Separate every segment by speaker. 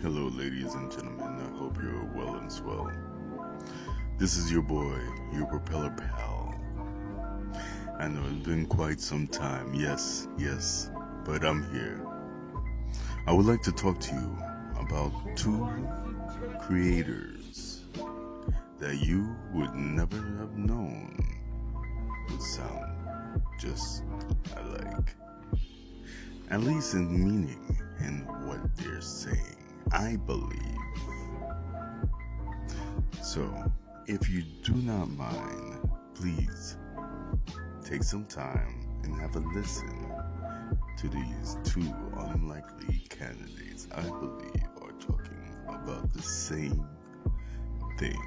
Speaker 1: Hello, ladies and gentlemen. I hope you're well and swell. This is your boy, your propeller pal. I know it's been quite some time, yes, but I'm here. I would like to talk to you about two creators that you would never have known would sound just alike. At least in meaning and what they're saying, I believe. So, if you do not mind, please take some time and have a listen to these two unlikely candidates I believe are talking about the same thing.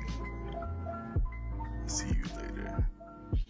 Speaker 1: See you later.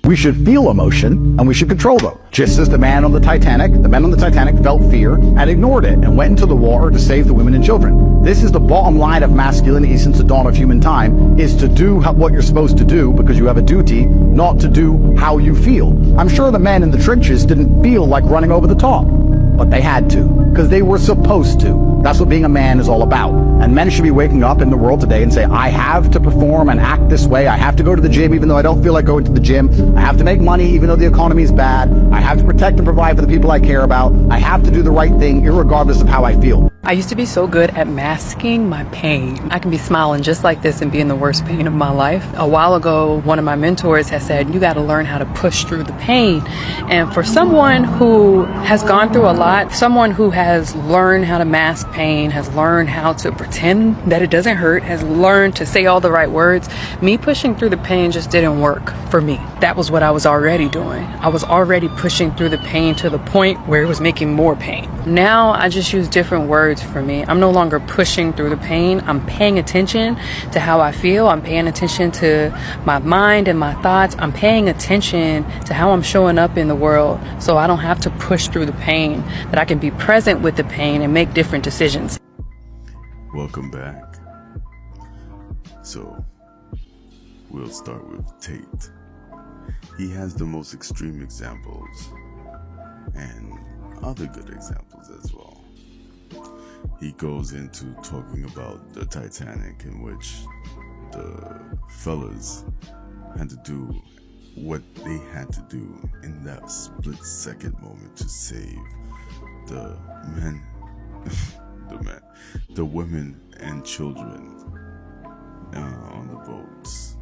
Speaker 2: We should feel emotion, and we should control them. Just as the men on the Titanic felt fear and ignored it and went into the water to save the women and children. This is the bottom line of masculinity since the dawn of human time, is to do what you're supposed to do because you have a duty, not to do how you feel. I'm sure the men in the trenches didn't feel like running over the top, but they had to, because they were supposed to. That's what being a man is all about. And men should be waking up in the world today and say, I have to perform and act this way. I have to go to the gym even though I don't feel like going to the gym. I have to make money even though the economy is bad. I have to protect and provide for the people I care about. I have to do the right thing irregardless of how I feel.
Speaker 3: I used to be so good at masking my pain. I can be smiling just like this and be in the worst pain of my life. A while ago, one of my mentors has said, you got to learn how to push through the pain. And for someone who has gone through a lot, someone who has learned how to mask pain, has learned how to pretend that it doesn't hurt, has learned to say all the right words, me pushing through the pain just didn't work for me. That was what I was already doing. I was already pushing through the pain to the point where it was making more pain. Now I just use different words for me. I'm no longer pushing through the pain. I'm paying attention to how I feel. I'm paying attention to my mind and my thoughts. I'm paying attention to how I'm showing up in the world so I don't have to push through the pain, that I can be present with the pain and make different decisions.
Speaker 1: Welcome back. So, we'll start with Tate. He has the most extreme examples and other good examples as well. He goes into talking about the Titanic, in which the fellas had to do what they had to do in that split-second moment to save the men, the women and children on the boats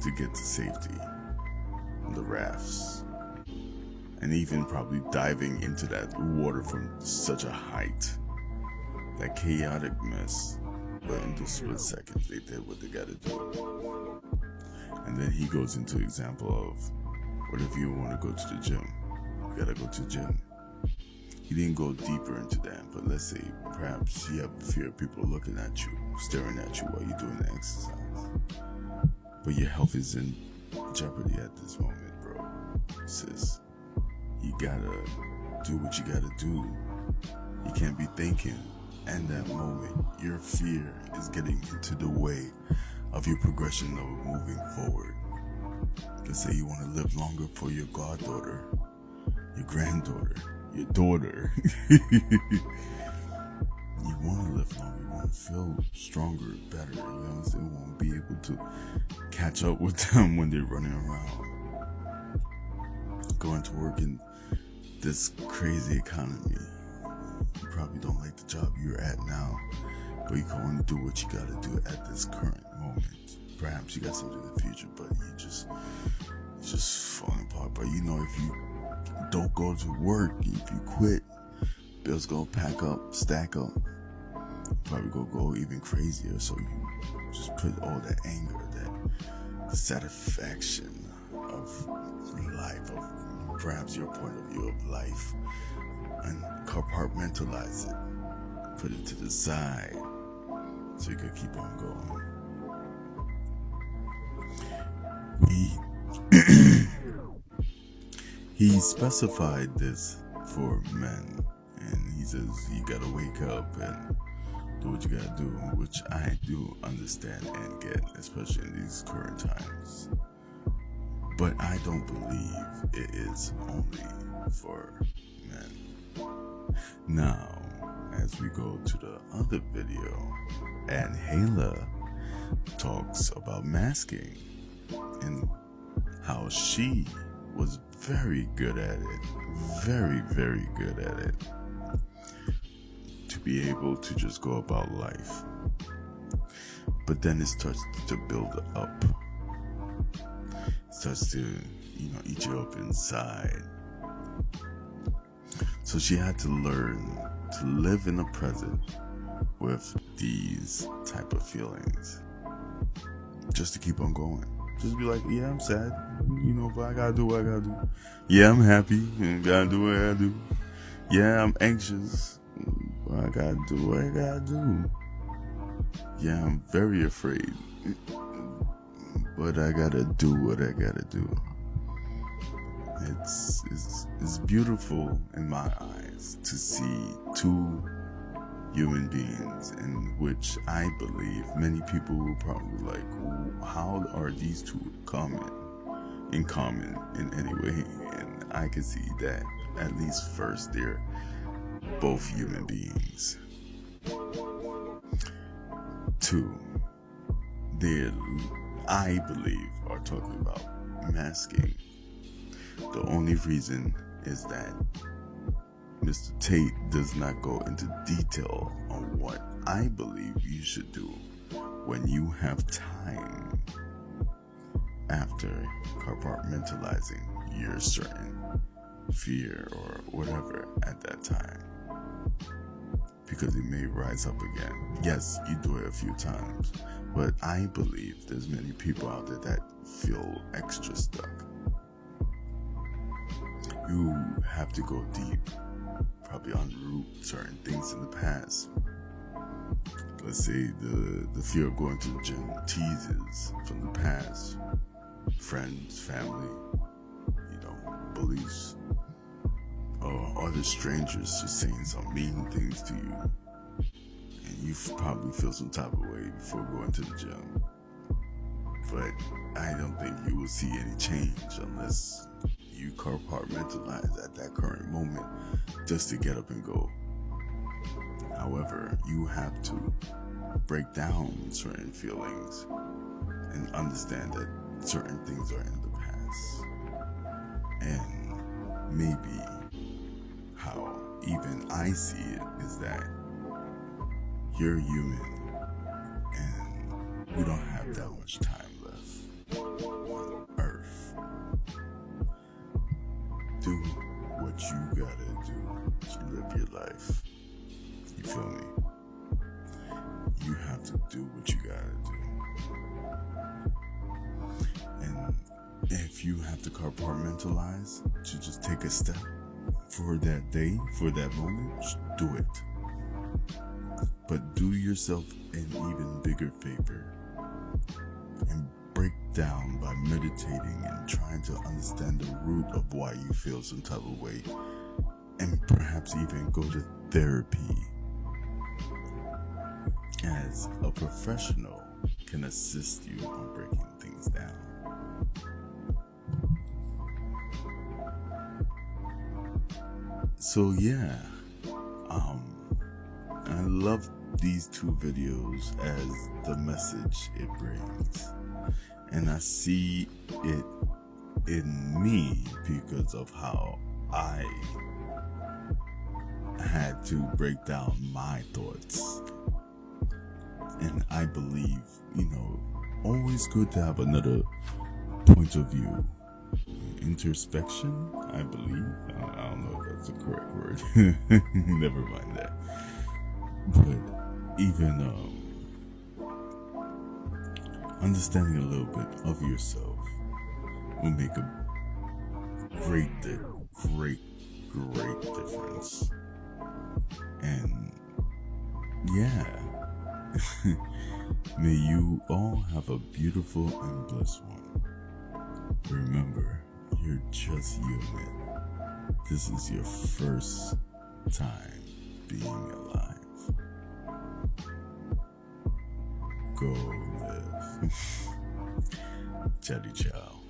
Speaker 1: to get to safety on the rafts, and even probably diving into that water from such a height. That chaotic mess, but in those split seconds they did what they gotta do. And then he goes into example of, what if you want to go to the gym? You gotta go to the gym. He didn't go deeper into that, but let's say perhaps you have fear of people looking at you, staring at you while you're doing the exercise. But your health is in jeopardy at this moment, bro. Sis, you gotta do what you gotta do. You can't be thinking, and that moment, your fear is getting into the way of your progression of moving forward. Let's say you want to live longer for your goddaughter, your granddaughter, your daughter. You want to live longer, you want to feel stronger, better. You understand? You want to be able to catch up with them when they're running around, going to work in this crazy economy. You probably don't like the job you're at now, but you can only do what you gotta do at this current moment. Perhaps you got something in the future, but it's just falling apart. But you know, if you don't go to work, if you quit, bills gonna pack up, stack up. Probably gonna go even crazier. So you just put all that anger, that dissatisfaction of life, of perhaps your point of view of life, and compartmentalize it, put it to the side so you can keep on going. He specified this for men, and he says you gotta wake up and do what you gotta do, which I do understand and get, especially in these current times. But I don't believe it is only for men. Now, as we go to the other video, and Hayla talks about masking and how she was very good at it, very, very good at it, to be able to just go about life. But then it starts to build up. It starts to, eat you up inside. So she had to learn to live in the present with these type of feelings, just to keep on going. Just be like, yeah, I'm sad, but I gotta do what I gotta do. Yeah, I'm happy, and gotta do what I gotta do. Yeah, I'm anxious, but I gotta do what I gotta do. Yeah, I'm very afraid, but I gotta do what I gotta do. It's beautiful in my eyes to see two human beings in which I believe many people will probably like, how are these two in common in any way? And I can see that at least first they're both human beings. Two, they, I believe, are talking about masking. The only reason is that Mr. Tate does not go into detail on what I believe you should do when you have time after compartmentalizing your certain fear or whatever at that time, because it may rise up again. Yes, you do it a few times, but I believe there's many people out there that feel extra stuck. You have to go deep, probably unroot certain things in the past. Let's say the fear of going to the gym, teases from the past, friends, family, bullies, or other strangers just saying some mean things to you, and you probably feel some type of way before going to the gym. But I don't think you will see any change unless you compartmentalize at that current moment just to get up and go. However, you have to break down certain feelings and understand that certain things are in the past. And maybe how even I see it is that you're human and we don't have that much time left on Earth. Do what you gotta do to live your life. You feel me? You have to do what you gotta do. And if you have to compartmentalize to just take a step for that day, for that moment, just do it. But do yourself an even bigger favor and break down by meditating and trying to understand the root of why you feel some type of way, and perhaps even go to therapy, as a professional can assist you on breaking things down. So yeah, I love these two videos as the message it brings, and I see it in me because of how I had to break down my thoughts. And I believe, always good to have another point of view. Introspection, I believe. I don't know if that's the correct word. Never mind that. But even understanding a little bit of yourself will make a great difference. And yeah, may you all have a beautiful and blessed one. Remember, you're just human. This is your first time being alive. Go live. Chatty chow.